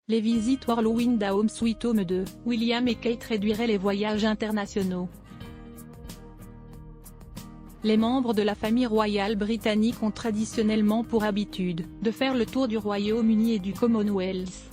Les visites Whirlwind à Home Sweet Home de William et Kate réduiraient les voyages internationaux. Les membres de la famille royale britannique ont traditionnellement pour habitude de faire le tour du Royaume-Uni et du Commonwealth.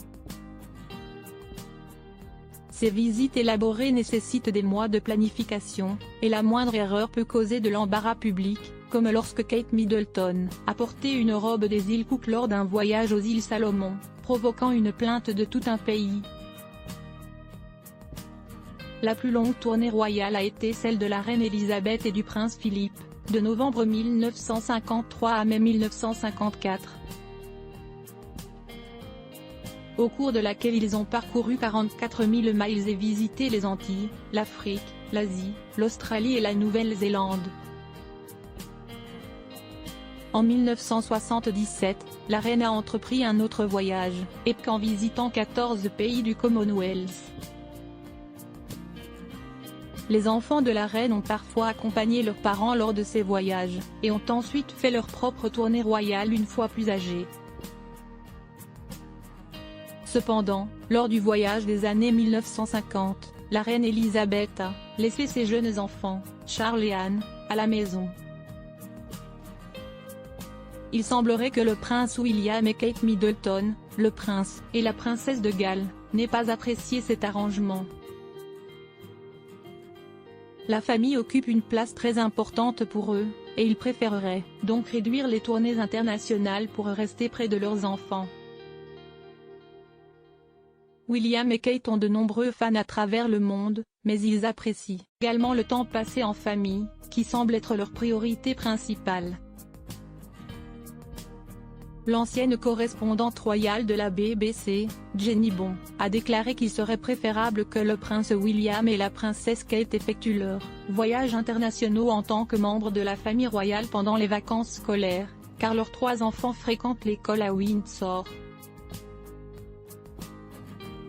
Ces visites élaborées nécessitent des mois de planification, et la moindre erreur peut causer de l'embarras public, comme lorsque Kate Middleton a porté une robe des îles Cook lors d'un voyage aux îles Salomon, provoquant une plainte de tout un pays. La plus longue tournée royale a été celle de la reine Elisabeth et du prince Philippe, de novembre 1953 à mai 1954. Au cours de laquelle ils ont parcouru 44 000 miles et visité les Antilles, l'Afrique, l'Asie, l'Australie et la Nouvelle-Zélande. En 1977, la reine a entrepris un autre voyage, en visitant 14 pays du Commonwealth. Les enfants de la reine ont parfois accompagné leurs parents lors de ces voyages, et ont ensuite fait leur propre tournée royale une fois plus âgés. Cependant, lors du voyage des années 1950, la reine Elisabeth a laissé ses jeunes enfants, Charles et Anne, à la maison. Il semblerait que le prince William et Kate Middleton, le prince et la princesse de Galles, n'aient pas apprécié cet arrangement. La famille occupe une place très importante pour eux, et ils préféreraient donc réduire les tournées internationales pour rester près de leurs enfants. William et Kate ont de nombreux fans à travers le monde, mais ils apprécient également le temps passé en famille, qui semble être leur priorité principale. L'ancienne correspondante royale de la BBC, Jenny Bond, a déclaré qu'il serait préférable que le prince William et la princesse Kate effectuent leurs voyages internationaux en tant que membres de la famille royale pendant les vacances scolaires, car leurs 3 enfants fréquentent l'école à Windsor.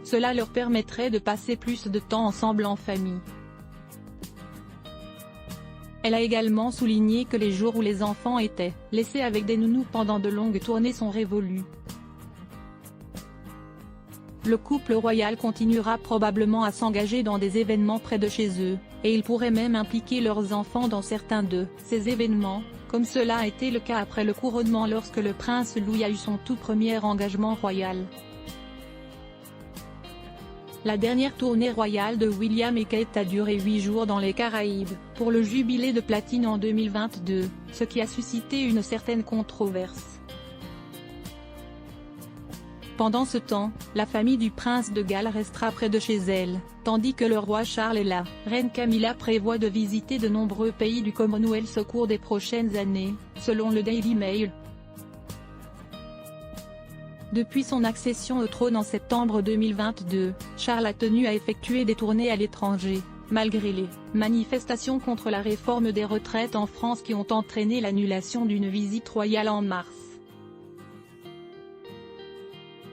Cela leur permettrait de passer plus de temps ensemble en famille. Elle a également souligné que les jours où les enfants étaient laissés avec des nounous pendant de longues tournées sont révolus. Le couple royal continuera probablement à s'engager dans des événements près de chez eux, et ils pourraient même impliquer leurs enfants dans certains de ces événements, comme cela a été le cas après le couronnement lorsque le prince Louis a eu son tout premier engagement royal. La dernière tournée royale de William et Kate a duré 8 jours dans les Caraïbes, pour le jubilé de platine en 2022, ce qui a suscité une certaine controverse. Pendant ce temps, la famille du prince de Galles restera près de chez elle, tandis que le roi Charles et la reine Camilla prévoient de visiter de nombreux pays du Commonwealth au cours des prochaines années, selon le Daily Mail. Depuis son accession au trône en septembre 2022, Charles a tenu à effectuer des tournées à l'étranger, malgré les manifestations contre la réforme des retraites en France qui ont entraîné l'annulation d'une visite royale en mars.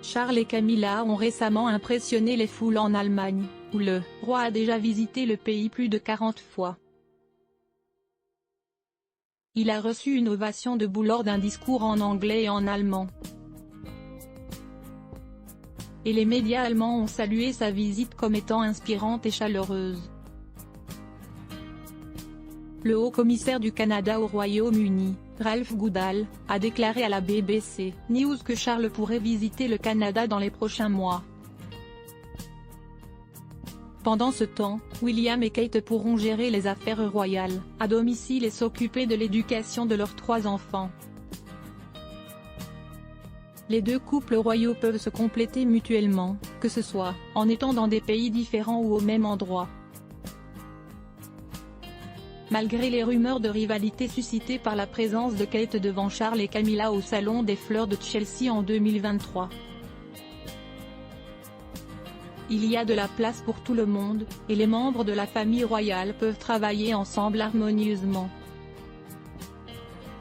Charles et Camilla ont récemment impressionné les foules en Allemagne, où le roi a déjà visité le pays plus de 40 fois. Il a reçu une ovation debout lors d'un discours en anglais et en allemand. Et les médias allemands ont salué sa visite comme étant inspirante et chaleureuse. Le haut-commissaire du Canada au Royaume-Uni, Ralph Goodall, a déclaré à la BBC News que Charles pourrait visiter le Canada dans les prochains mois. Pendant ce temps, William et Kate pourront gérer les affaires royales à domicile et s'occuper de l'éducation de leurs 3 enfants. Les 2 couples royaux peuvent se compléter mutuellement, que ce soit en étant dans des pays différents ou au même endroit. Malgré les rumeurs de rivalité suscitées par la présence de Kate devant Charles et Camilla au Salon des Fleurs de Chelsea en 2023. Il y a de la place pour tout le monde, et les membres de la famille royale peuvent travailler ensemble harmonieusement.